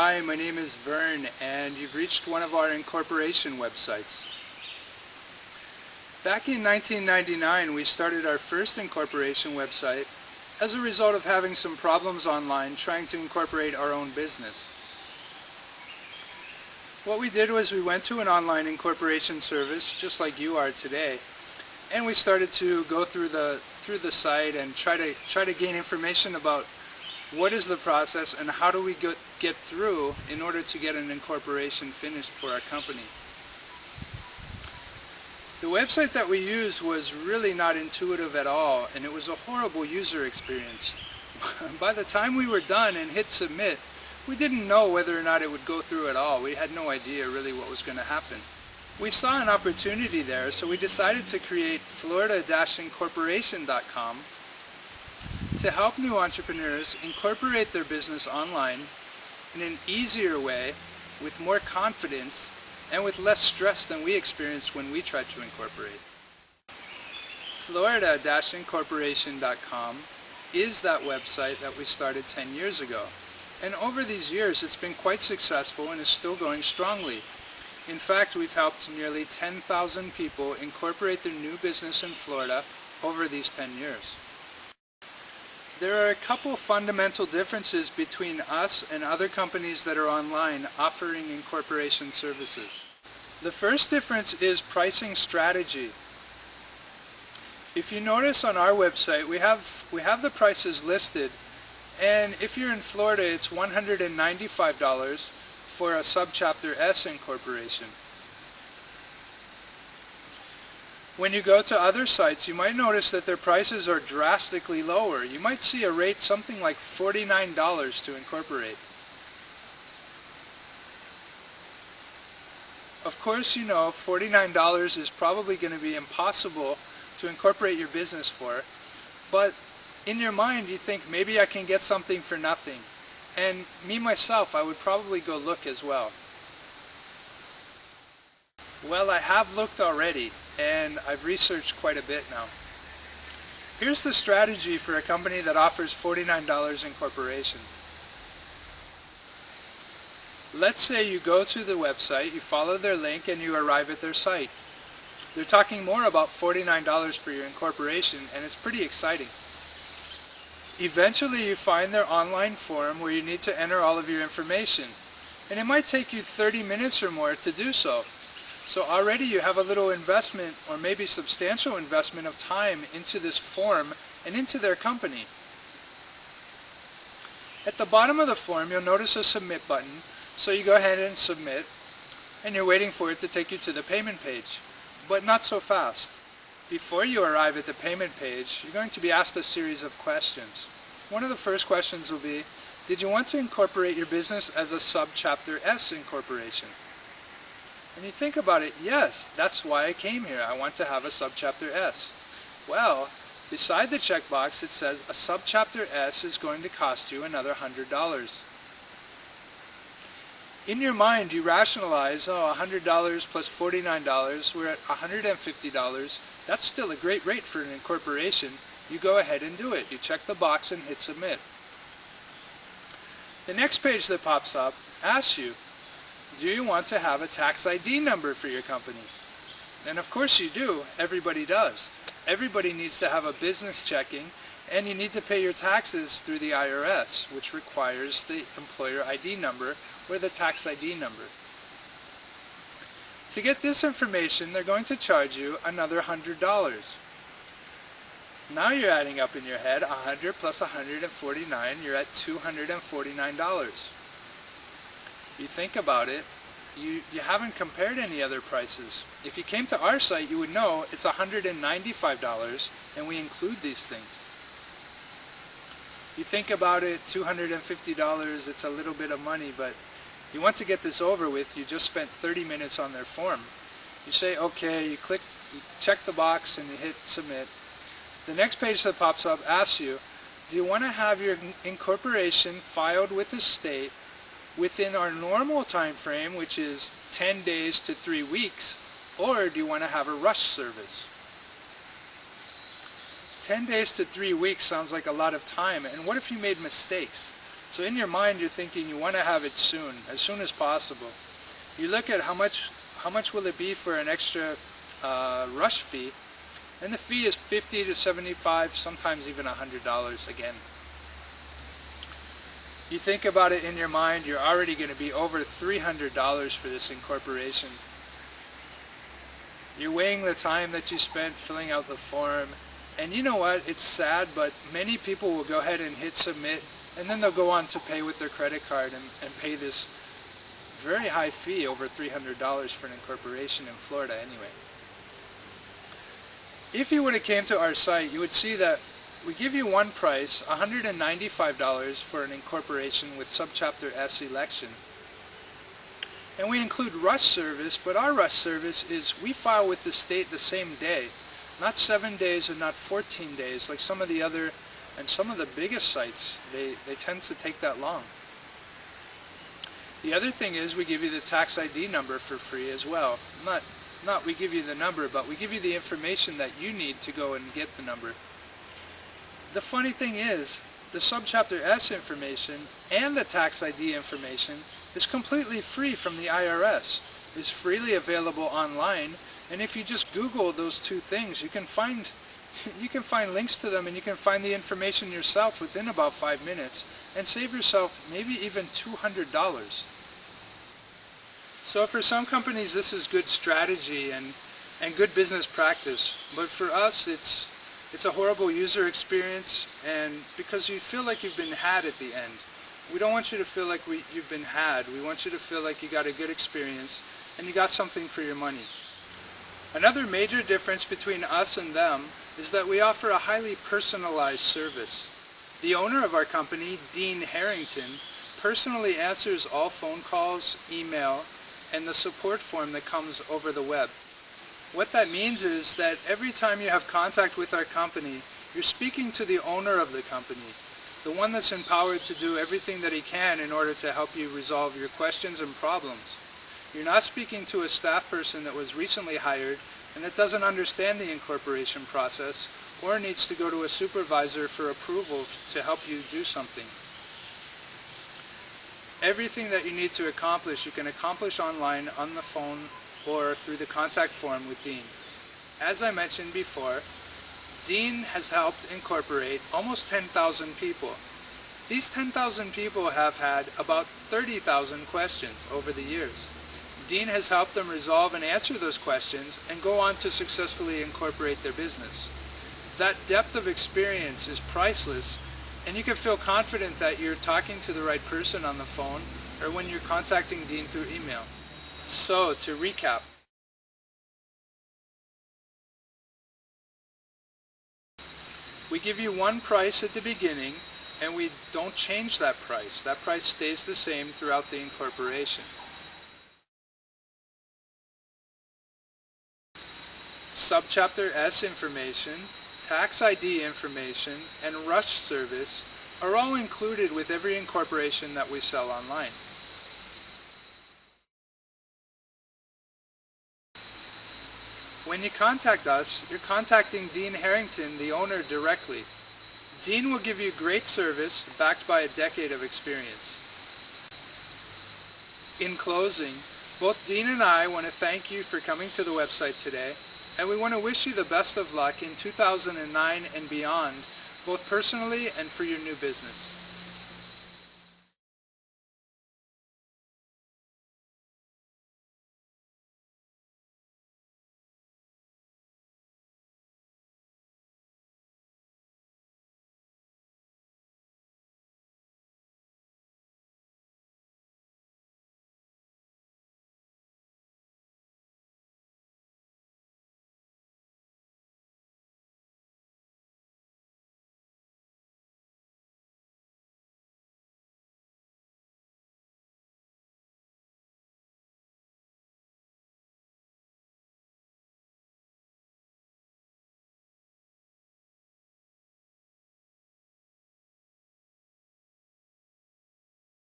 Hi, my name is Vern, and you've reached one of our incorporation websites. Back in 1999, we started our first incorporation website as a result of having some problems online trying to incorporate our own business. What we did was we went to an online incorporation service, just like you are today, and we started to go through the site and try to gain information about what is the process and how do we get through in order to get an incorporation finished for our company. The website that we used was really not intuitive at all, and it was a horrible user experience. By the time we were done and hit submit, we didn't know whether or not it would go through at all. We had no idea really what was going to happen. We saw an opportunity there, so we decided to create Florida-Incorporation.com to help new entrepreneurs incorporate their business online in an easier way, with more confidence, and with less stress than we experienced when we tried to incorporate. Florida-Incorporation.com is that website that we started 10 years ago. And over these years, it's been quite successful and is still going strongly. In fact, we've helped nearly 10,000 people incorporate their new business in Florida over these 10 years. There are a couple fundamental differences between us and other companies that are online offering incorporation services. The first difference is pricing strategy. If you notice on our website, we have the prices listed, and if you're in Florida, it's $195 for a Subchapter S incorporation. When you go to other sites, you might notice that their prices are drastically lower. You might see a rate something like $49 to incorporate. Of course, you know, $49 is probably going to be impossible to incorporate your business for, but in your mind you think, maybe I can get something for nothing. And me myself, I would probably go look as well. Well, I have looked already, and I've researched quite a bit now. Here's the strategy for a company that offers $49 incorporation. Let's say you go to the website, you follow their link, and you arrive at their site. They're talking more about $49 for your incorporation, and it's pretty exciting. Eventually you find their online form where you need to enter all of your information, and it might take you 30 minutes or more to do so. So already you have a little investment, or maybe substantial investment of time into this form and into their company. At the bottom of the form you'll notice a submit button, so you go ahead and submit, and you're waiting for it to take you to the payment page. But not so fast. Before you arrive at the payment page, you're going to be asked a series of questions. One of the first questions will be, did you want to incorporate your business as a Subchapter S incorporation? And you think about it, yes, that's why I came here. I want to have a Subchapter S. Well, beside the checkbox it says a Subchapter S is going to cost you another $100. In your mind you rationalize, oh, $100 plus $49, we're at $150. That's still a great rate for an incorporation. You go ahead and do it. You check the box and hit submit. The next page that pops up asks you, do you want to have a tax ID number for your company? And of course you do. Everybody does. Everybody needs to have a business checking, and you need to pay your taxes through the IRS, which requires the employer ID number or the tax ID number. To get this information, they're going to charge you another $100. Now you're adding up in your head, 100 plus 149, you're at $249. You think about it, you haven't compared any other prices. If you came to our site, you would know it's $195, and we include these things. You think about it, $250, it's a little bit of money, but you want to get this over with. You just spent 30 minutes on their form. You say, okay, you check the box and you hit submit. The next page that pops up asks you, do you want to have your incorporation filed with the state within our normal time frame, which is 10 days to 3 weeks, or do you want to have a rush service? 10 days to 3 weeks sounds like a lot of time, and what if you made mistakes? So in your mind, you're thinking you want to have it soon as possible. You look at how much will it be for an extra rush fee, and the fee is $50 to $75, sometimes even $100 again. You think about it in your mind, you're already going to be over $300 for this incorporation. You're weighing the time that you spent filling out the form, and you know what, it's sad, but many people will go ahead and hit submit, and then they'll go on to pay with their credit card and pay this very high fee, over $300 for an incorporation in Florida anyway. If you would have came to our site, you would see that we give you one price, $195 for an incorporation with Subchapter S election. And we include rush service, but our rush service is we file with the state the same day. Not 7 days and not 14 days like some of the other and some of the biggest sites. They tend to take that long. The other thing is we give you the tax ID number for free as well. Not we give you the number, but we give you the information that you need to go and get the number. The funny thing is, the Subchapter S information and the tax ID information is completely free from the IRS. It's freely available online, and if you just Google those two things, you can find links to them, and you can find the information yourself within about 5 minutes and save yourself maybe even $200. So for some companies this is good strategy and good business practice, but for us it's a horrible user experience, and because you feel like you've been had at the end. We don't want you to feel like you've been had. We want you to feel like you got a good experience and you got something for your money. Another major difference between us and them is that we offer a highly personalized service. The owner of our company, Dean Harrington, personally answers all phone calls, email, and the support form that comes over the web. What that means is that every time you have contact with our company, you're speaking to the owner of the company, the one that's empowered to do everything that he can in order to help you resolve your questions and problems. You're not speaking to a staff person that was recently hired and that doesn't understand the incorporation process or needs to go to a supervisor for approval to help you do something. Everything that you need to accomplish, you can accomplish online, on the phone, or through the contact form with Dean. As I mentioned before, Dean has helped incorporate almost 10,000 people. These 10,000 people have had about 30,000 questions over the years. Dean has helped them resolve and answer those questions and go on to successfully incorporate their business. That depth of experience is priceless, and you can feel confident that you're talking to the right person on the phone or when you're contacting Dean through email. So, to recap, we give you one price at the beginning, and we don't change that price. That price stays the same throughout the incorporation. Subchapter S information, tax ID information, and rush service are all included with every incorporation that we sell online. When you contact us, you're contacting Dean Harrington, the owner, directly. Dean will give you great service backed by a decade of experience. In closing, both Dean and I want to thank you for coming to the website today, and we want to wish you the best of luck in 2009 and beyond, both personally and for your new business.